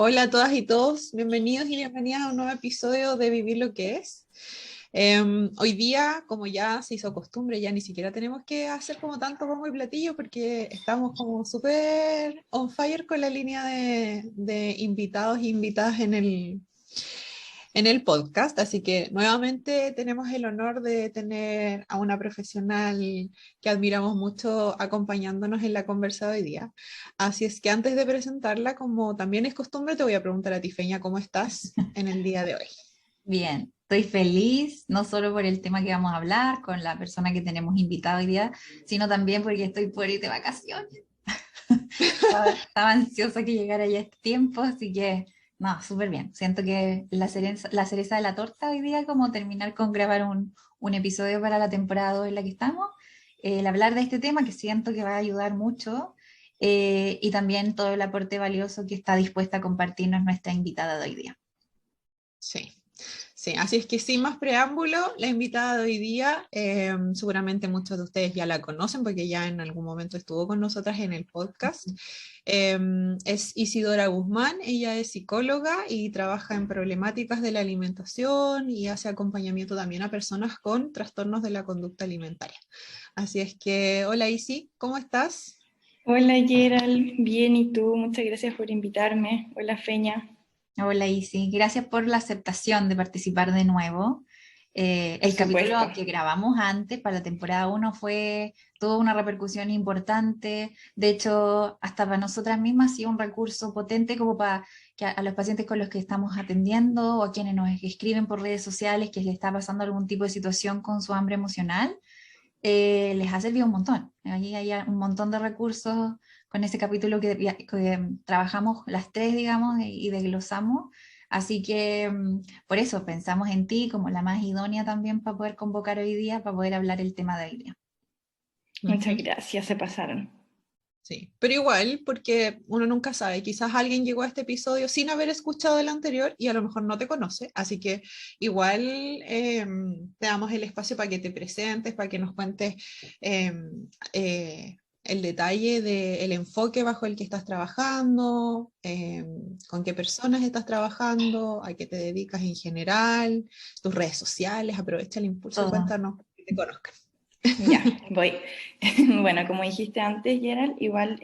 Hola a todas y todos, bienvenidos y bienvenidas a un nuevo episodio de Vivir lo que es. Hoy día, como ya se hizo costumbre, ya ni siquiera tenemos que hacer como tanto bombo y platillo porque estamos como súper on fire con la línea de invitados e invitadas en el podcast, así que nuevamente tenemos el honor de tener a una profesional que admiramos mucho acompañándonos en la conversa de hoy día. Así es que antes de presentarla, como también es costumbre, te voy a preguntar a ti, Feña, ¿cómo estás en el día de hoy? Bien, estoy feliz, no solo por el tema que vamos a hablar con la persona que tenemos invitada hoy día, sino también porque estoy por ir de vacaciones. Estaba ansiosa que llegara ya este tiempo, así que, no, súper bien. Siento que la cereza de la torta hoy día, como terminar con grabar un episodio para la temporada 2 en la que estamos, el hablar de este tema que siento que va a ayudar mucho, y también todo el aporte valioso que está dispuesta a compartirnos nuestra invitada de hoy día. Sí. Sí, así es que sin más preámbulo, la invitada de hoy día, seguramente muchos de ustedes ya la conocen porque ya en algún momento estuvo con nosotras en el podcast. Es Isidora Guzmán, ella es psicóloga y trabaja en problemáticas de la alimentación y hace acompañamiento también a personas con trastornos de la conducta alimentaria. Así es que, hola Isi, ¿cómo estás? Hola Gerald, bien y tú, muchas gracias por invitarme. Hola Feña. Hola Isi, gracias por la aceptación de participar de nuevo. Por El capítulo supuesto. que grabamos antes para la temporada 1 tuvo una repercusión importante. De hecho, hasta para nosotras mismas ha sido un recurso potente como para que a los pacientes con los que estamos atendiendo o a quienes nos escriben por redes sociales que les está pasando algún tipo de situación con su hambre emocional, les ha servido un montón. Allí hay un montón de recursos con ese capítulo que trabajamos las tres, digamos, y desglosamos. Así que por eso pensamos en ti como la más idónea también para poder convocar hoy día, para poder hablar el tema de hoy día. Muchas Ujú. gracias, se pasaron. Sí, pero igual, porque uno nunca sabe, quizás alguien llegó a este episodio sin haber escuchado el anterior y a lo mejor no te conoce, así que igual te damos el espacio para que te presentes, para que nos cuentes el detalle del enfoque bajo el que estás trabajando, con qué personas estás trabajando, a qué te dedicas en general, tus redes sociales, aprovecha el impulso y Todo. cuéntanos para que te conozcan. Ya, voy. Bueno, como dijiste antes, Gerald, igual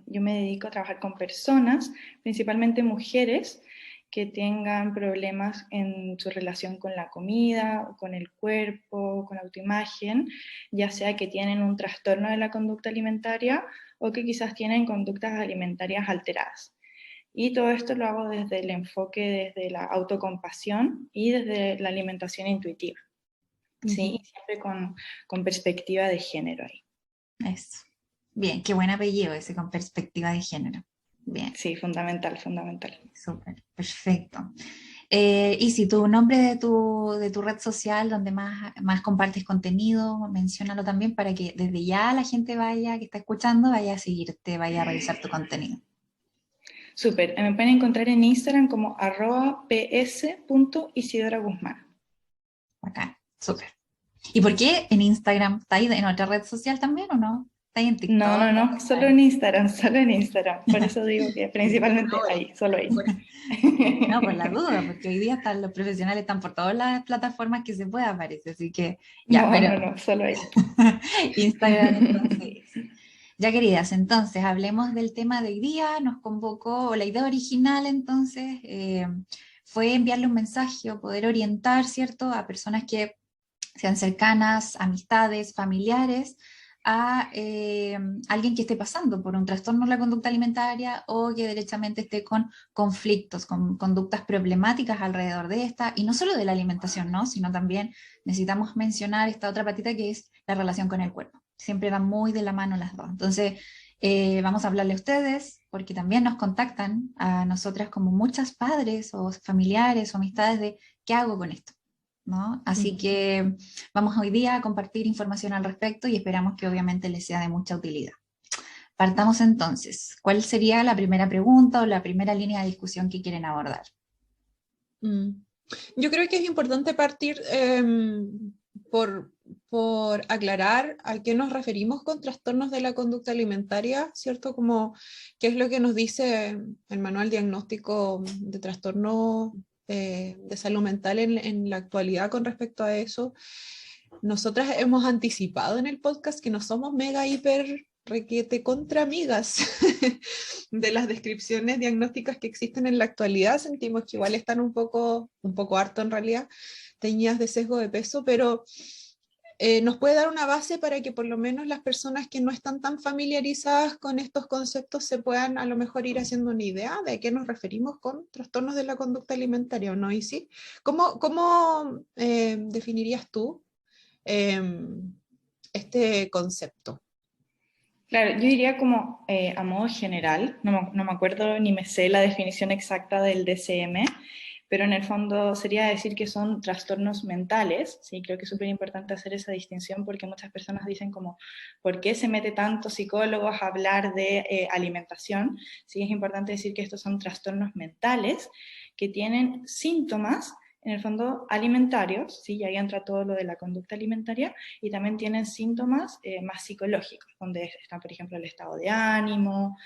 yo me dedico a trabajar con personas, principalmente mujeres, que tengan problemas en su relación con la comida, o con el cuerpo, con la autoimagen, ya sea que tienen un trastorno de la conducta alimentaria o que quizás tienen conductas alimentarias alteradas. Y todo esto lo hago desde el enfoque, desde la autocompasión y desde la alimentación intuitiva, Ujú. ¿sí? Siempre con perspectiva de género ahí. Eso. Bien, qué buen apellido ese con perspectiva de género. Bien, Sí, fundamental, fundamental. súper, perfecto. Y si tu nombre de tu red social donde más compartes contenido, menciónalo también para que desde ya la gente vaya, que está escuchando, vaya a seguirte, vaya a revisar tu contenido. Súper, me pueden encontrar en Instagram como @ps.isidora Guzmán. Acá, súper. ¿Y por qué en Instagram? ¿Está ahí en otra red social también o no? ¿Está ahí en No, TikTok? no, no, solo en Instagram, solo en Instagram. Por eso digo que principalmente Ahora, ahí, solo ahí. No, por la duda, porque hoy día los profesionales están por todas las plataformas que se pueda, parece, así que ya, No, pero no, no, solo ahí. Instagram entonces. Ya queridas, entonces hablemos del tema de hoy día. Nos convocó, la idea original entonces fue enviarle un mensaje o poder orientar, ¿cierto?, a personas que sean cercanas, amistades, familiares, a alguien que esté pasando por un trastorno de la conducta alimentaria o que derechamente esté con conflictos, con conductas problemáticas alrededor de esta, y no solo de la alimentación, ¿no? Sino también necesitamos mencionar esta otra patita que es la relación con el cuerpo. Siempre van muy de la mano las dos. Entonces, vamos a hablarle a ustedes, porque también nos contactan a nosotras como muchas padres o familiares o amistades de qué hago con esto, ¿no? Así que vamos hoy día a compartir información al respecto y esperamos que obviamente les sea de mucha utilidad. Partamos entonces. ¿Cuál sería la primera pregunta o la primera línea de discusión que quieren abordar? Mm. Yo creo que es importante partir por por aclarar a qué nos referimos con trastornos de la conducta alimentaria, ¿cierto? Como qué es lo que nos dice el manual diagnóstico de trastorno de salud mental en la actualidad con respecto a eso. Nosotras hemos anticipado en el podcast que no somos mega hiper requete contra amigas de las descripciones diagnósticas que existen en la actualidad. Sentimos que igual están un poco harto en realidad, teñidas de sesgo de peso, pero nos puede dar una base para que por lo menos las personas que no están tan familiarizadas con estos conceptos se puedan a lo mejor ir haciendo una idea de a qué nos referimos con trastornos de la conducta alimentaria, ¿o no? ¿Y sí? ¿Cómo definirías tú este concepto? Claro, yo diría como a modo general, no me acuerdo ni me sé la definición exacta del DCM, pero en el fondo sería decir que son trastornos mentales, ¿sí? Creo que es súper importante hacer esa distinción porque muchas personas dicen como, ¿por qué se mete tantos psicólogos a hablar de alimentación? Sí, es importante decir que estos son trastornos mentales que tienen síntomas, en el fondo alimentarios, ¿sí? Y ahí entra todo lo de la conducta alimentaria, y también tienen síntomas más psicológicos, donde están, por ejemplo, el estado de ánimo,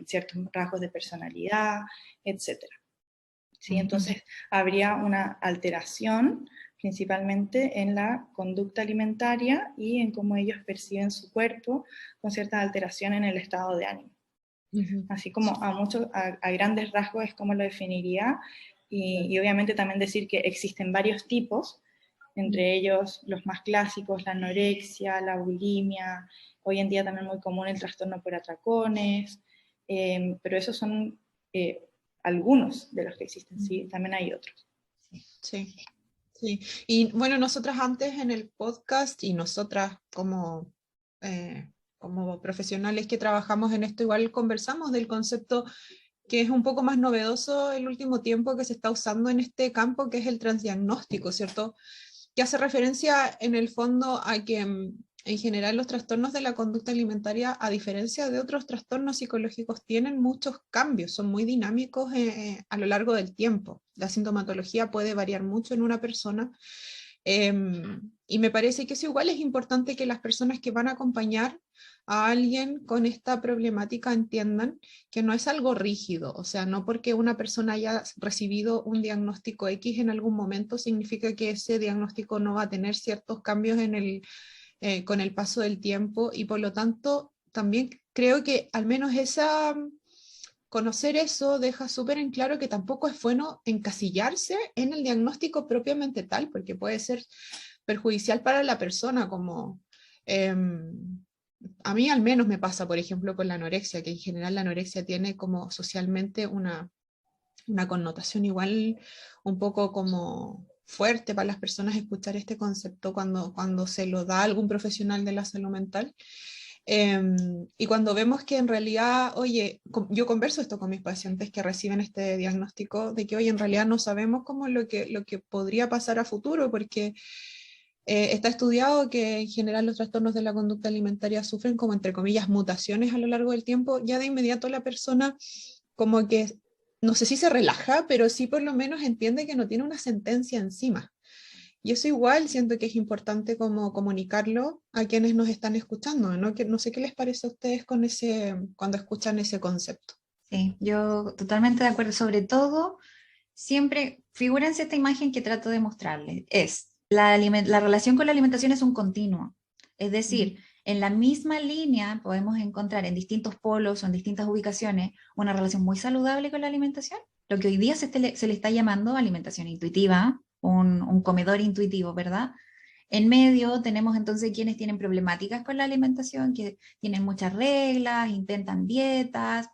ciertos rasgos de personalidad, etcétera. ¿Sí? Entonces, habría una alteración principalmente en la conducta alimentaria y en cómo ellos perciben su cuerpo, con cierta alteración en el estado de ánimo. Así como a grandes rasgos es como lo definiría, y obviamente también decir que existen varios tipos, entre ellos los más clásicos, la anorexia, la bulimia, hoy en día también muy común el trastorno por atracones, pero esos son algunos de los que existen, ¿sí? También hay otros. Sí, sí. Y bueno, nosotras antes en el podcast y nosotras como profesionales que trabajamos en esto, igual conversamos del concepto que es un poco más novedoso el último tiempo que se está usando en este campo, que es el transdiagnóstico, ¿cierto? Que hace referencia en el fondo a que en general los trastornos de la conducta alimentaria, a diferencia de otros trastornos psicológicos, tienen muchos cambios, son muy dinámicos a lo largo del tiempo. La sintomatología puede variar mucho en una persona. Y me parece que eso igual es importante que las personas que van a acompañar a alguien con esta problemática entiendan que no es algo rígido, o sea, no porque una persona haya recibido un diagnóstico X en algún momento significa que ese diagnóstico no va a tener ciertos cambios con el paso del tiempo, y por lo tanto también creo que al menos conocer eso deja súper en claro que tampoco es bueno encasillarse en el diagnóstico propiamente tal, porque puede ser perjudicial para la persona, como a mí al menos me pasa, por ejemplo, con la anorexia, que en general la anorexia tiene como socialmente una connotación igual un poco como fuerte para las personas escuchar este concepto cuando se lo da a algún profesional de la salud mental. Y cuando vemos que en realidad, oye, yo converso esto con mis pacientes que reciben este diagnóstico, de que hoy en realidad no sabemos cómo lo que podría pasar a futuro, porque está estudiado que en general los trastornos de la conducta alimentaria sufren como, entre comillas, mutaciones a lo largo del tiempo. Ya de inmediato la persona como que, no sé si se relaja, pero sí por lo menos entiende que no tiene una sentencia encima. Y eso igual siento que es importante como comunicarlo a quienes nos están escuchando, ¿no? Que, no sé qué les parece a ustedes con cuando escuchan ese concepto. Sí, yo totalmente de acuerdo. Sobre todo, siempre figúrense esta imagen que trato de mostrarles. La relación con la alimentación es un continuo. Es decir, en la misma línea podemos encontrar en distintos polos o en distintas ubicaciones una relación muy saludable con la alimentación, lo que hoy día se le está llamando alimentación intuitiva, un comedor intuitivo, ¿verdad? En medio tenemos entonces quienes tienen problemáticas con la alimentación, que tienen muchas reglas, intentan dietas,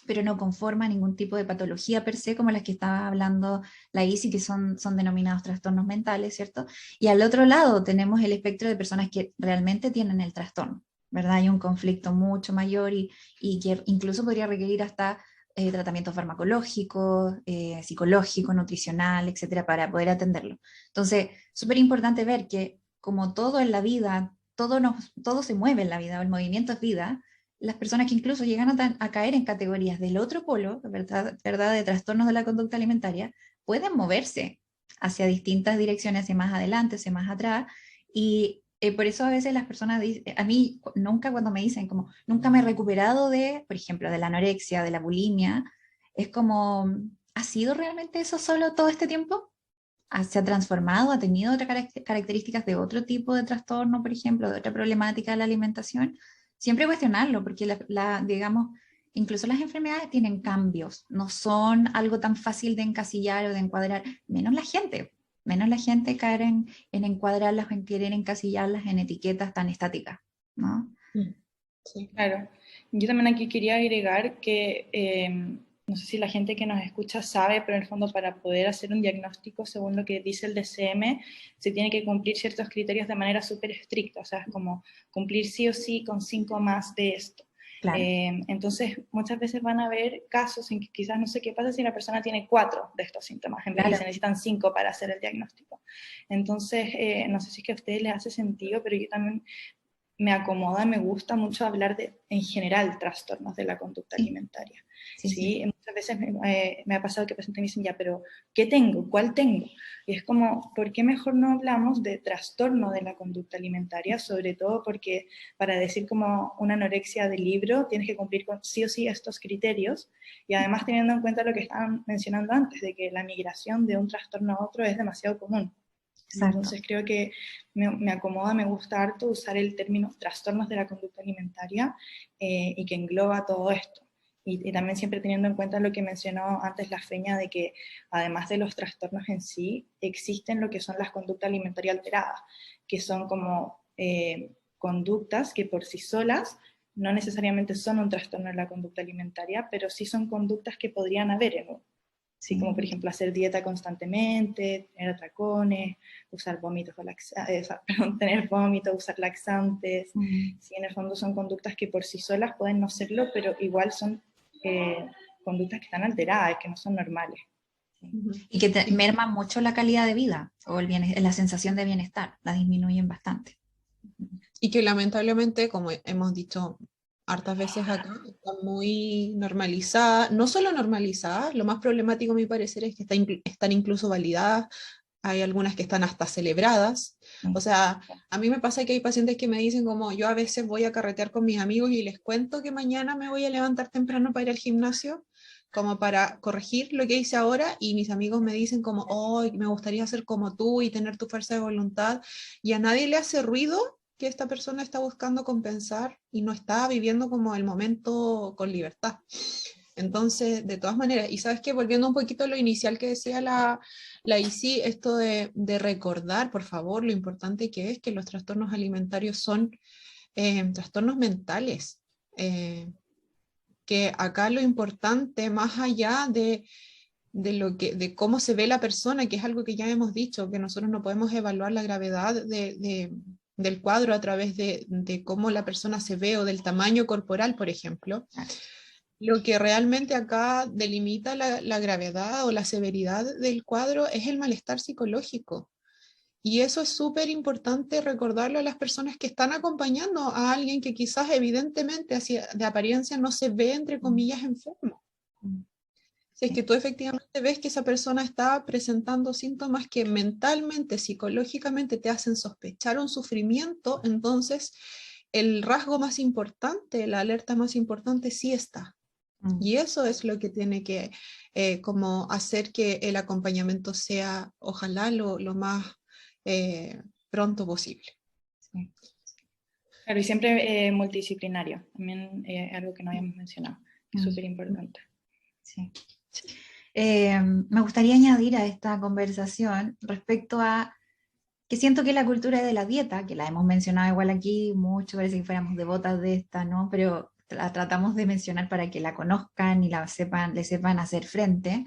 pero no conforman ningún tipo de patología per se, como las que estaba hablando la ISI, que son denominados trastornos mentales, ¿cierto? Y al otro lado tenemos el espectro de personas que realmente tienen el trastorno, ¿verdad? Hay un conflicto mucho mayor y que incluso podría requerir hasta tratamiento farmacológico, psicológico, nutricional, etcétera, para poder atenderlo. Entonces, súper importante ver que como todo en la vida, todo se mueve en la vida, el movimiento es vida. Las personas que incluso llegan a caer en categorías del otro polo, ¿verdad? De trastornos de la conducta alimentaria, pueden moverse hacia distintas direcciones, hacia más adelante, hacia más atrás, Y por eso a veces las personas dicen, a mí nunca cuando me dicen como, nunca me he recuperado de, por ejemplo, de la anorexia, de la bulimia, es como, ¿ha sido realmente eso solo todo este tiempo? ¿Se ha transformado? ¿Ha tenido otras características de otro tipo de trastorno, por ejemplo, de otra problemática de la alimentación? Siempre cuestionarlo, porque digamos, incluso las enfermedades tienen cambios, no son algo tan fácil de encasillar o de encuadrar, menos la gente caer en encuadrarlas o en querer encasillarlas en etiquetas tan estáticas, ¿no? Sí. Claro. Yo también aquí quería agregar que no sé si la gente que nos escucha sabe, pero en el fondo para poder hacer un diagnóstico, según lo que dice el DSM, se tiene que cumplir ciertos criterios de manera súper estricta, o sea, es como cumplir sí o sí con 5 más de esto. Claro. Entonces, muchas veces van a haber casos en que quizás no sé qué pasa si la persona tiene 4 de estos síntomas, en vez de se necesitan 5 para hacer el diagnóstico. Entonces, no sé si es que a ustedes les hace sentido, pero yo también me acomoda, me gusta mucho hablar de, en general, trastornos de la conducta alimentaria. Sí. Muchas veces me ha pasado que pacientes me dicen, ya, pero ¿qué tengo? ¿Cuál tengo? Y es como, ¿por qué mejor no hablamos de trastorno de la conducta alimentaria? Sobre todo porque para decir como una anorexia de libro tienes que cumplir con sí o sí estos criterios, y además teniendo en cuenta lo que estaban mencionando antes, de que la migración de un trastorno a otro es demasiado común. Exacto. Entonces creo que me acomoda, me gusta harto usar el término trastornos de la conducta alimentaria y que engloba todo esto. Y también siempre teniendo en cuenta lo que mencionó antes la Feña, de que además de los trastornos en sí, existen lo que son las conductas alimentarias alteradas, que son como conductas que por sí solas no necesariamente son un trastorno de la conducta alimentaria, pero sí son conductas que podrían haber en uno. Sí, como por ejemplo hacer dieta constantemente, tener atracones, usar vómitos o tener vómitos, usar laxantes. Sí, en el fondo son conductas que por sí solas pueden no serlo, pero igual son conductas que están alteradas, que no son normales. Sí. Y que merman mucho la calidad de vida o la sensación de bienestar, la disminuyen bastante. Y que lamentablemente, como hemos dicho hartas veces acá, está muy normalizada, no solo normalizada, lo más problemático a mi parecer es que están incluso validadas, hay algunas que están hasta celebradas. O sea, a mí me pasa que hay pacientes que me dicen como yo a veces voy a carretear con mis amigos y les cuento que mañana me voy a levantar temprano para ir al gimnasio, como para corregir lo que hice ahora, y mis amigos me dicen como, oh, me gustaría ser como tú y tener tu fuerza de voluntad, y a nadie le hace ruido que esta persona está buscando compensar y no está viviendo como el momento con libertad. Entonces, de todas maneras, y sabes que volviendo un poquito a lo inicial que decía la ICI, esto de recordar, por favor, lo importante que es que los trastornos alimentarios son trastornos mentales, que acá lo importante, más allá de cómo se ve la persona, que es algo que ya hemos dicho, que nosotros no podemos evaluar la gravedad del cuadro a través de cómo la persona se ve o del tamaño corporal, por ejemplo. Lo que realmente acá delimita la gravedad o la severidad del cuadro es el malestar psicológico. Y eso es súper importante recordarlo a las personas que están acompañando a alguien que quizás evidentemente de apariencia no se ve, entre comillas, enfermo. Si es que tú efectivamente ves que esa persona está presentando síntomas que mentalmente, psicológicamente te hacen sospechar un sufrimiento, entonces el rasgo más importante, la alerta más importante sí está. Y eso es lo que tiene que como hacer que el acompañamiento sea, ojalá, lo más pronto posible. Sí. Claro, y siempre multidisciplinario, también algo que no habíamos mencionado, que es súper importante. Sí. Me gustaría añadir a esta conversación respecto a que siento que la cultura de la dieta, que la hemos mencionado igual aquí mucho, parece que fuéramos devotas de esta, ¿no? Pero la tratamos de mencionar para que la conozcan y le sepan hacer frente.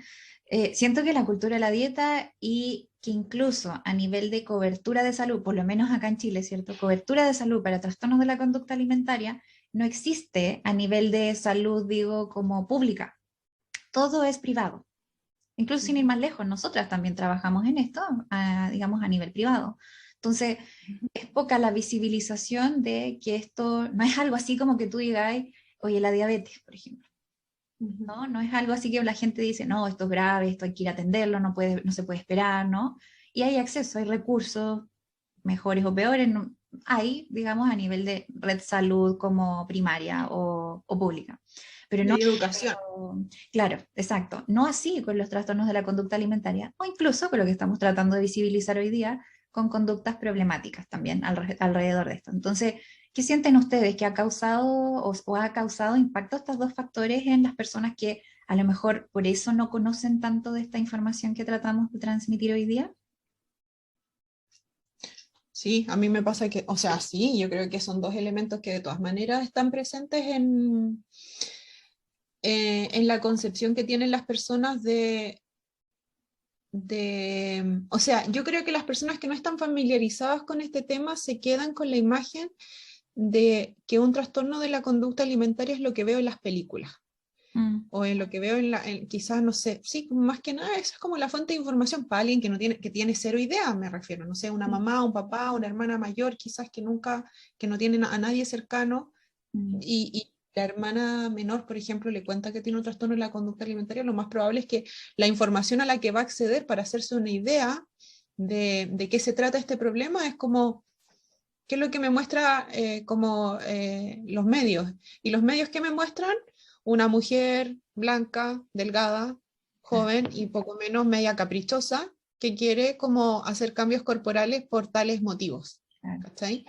Siento que la cultura de la dieta y que incluso a nivel de cobertura de salud, por lo menos acá en Chile, ¿cierto? Cobertura de salud para trastornos de la conducta alimentaria no existe a nivel de salud, digo, como pública. Todo es privado. Incluso sin ir más lejos, nosotras también trabajamos en esto, digamos, a nivel privado. Entonces, es poca la visibilización de que esto no es algo así como que tú digas, oye, la diabetes, por ejemplo. ¿No? No es algo así que la gente dice, no, esto es grave, esto hay que ir a atenderlo, no se puede esperar, ¿no? Y hay acceso, hay recursos, mejores o peores, hay, digamos, a nivel de red salud como primaria o pública. Pero no, Y educación. claro, exacto. No así con los trastornos de la conducta alimentaria, o incluso con lo que estamos tratando de visibilizar hoy día, con conductas problemáticas también alrededor de esto. Entonces, ¿qué sienten ustedes que ha causado o ha causado impacto estos dos factores en las personas que a lo mejor por eso no conocen tanto de esta información que tratamos de transmitir hoy día? Sí, a mí me pasa que, o sea, sí, yo creo que son dos elementos que de todas maneras están presentes en la concepción que tienen las personas o sea, yo creo que las personas que no están familiarizadas con este tema se quedan con la imagen de que un trastorno de la conducta alimentaria es lo que veo en las películas. O en lo que veo quizás, no sé, sí, más que nada, eso es como la fuente de información para alguien que no tiene, que tiene cero idea, me refiero, no sé, una mamá, un papá, una hermana mayor, quizás que no tienen a nadie cercano, y la hermana menor, por ejemplo, le cuenta que tiene un trastorno de la conducta alimentaria, lo más probable es que la información a la que va a acceder para hacerse una idea de qué se trata este problema es como, ¿qué es lo que me muestra los medios? Y los medios que me muestran, una mujer blanca, delgada, joven y poco menos media caprichosa, que quiere como hacer cambios corporales por tales motivos. ¿Cachai?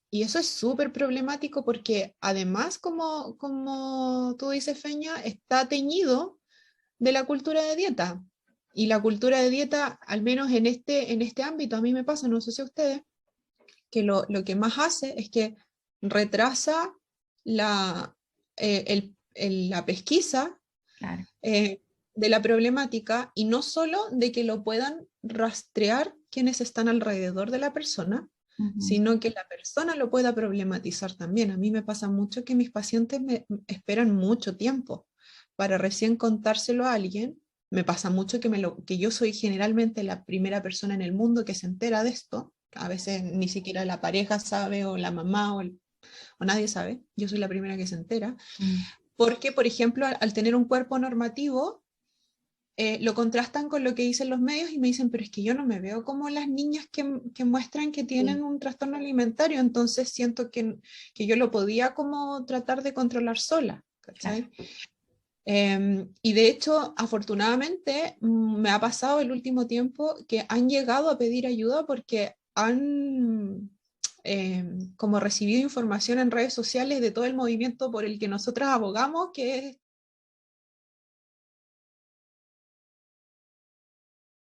Y eso es súper problemático porque además, como tú dices, Feña, está teñido de la cultura de dieta. Y la cultura de dieta, al menos en este ámbito, a mí me pasa, no sé si a ustedes, que lo que más hace es que retrasa la pesquisa Claro. De la problemática, y no solo de que lo puedan rastrear quienes están alrededor de la persona, sino que la persona lo pueda problematizar también. A mí me pasa mucho que mis pacientes me esperan mucho tiempo para recién contárselo a alguien. Me pasa mucho que yo soy generalmente la primera persona en el mundo que se entera de esto. A veces ni siquiera la pareja sabe, o la mamá, o nadie sabe. Yo soy la primera que se entera. Porque, por ejemplo, al tener un cuerpo normativo, lo contrastan con lo que dicen los medios y me dicen, pero es que yo no me veo como las niñas que muestran que tienen un trastorno alimentario, entonces siento que yo lo podía como tratar de controlar sola, ¿cachai? Y de hecho, afortunadamente, me ha pasado el último tiempo que han llegado a pedir ayuda porque han como recibido información en redes sociales de todo el movimiento por el que nosotras abogamos, que es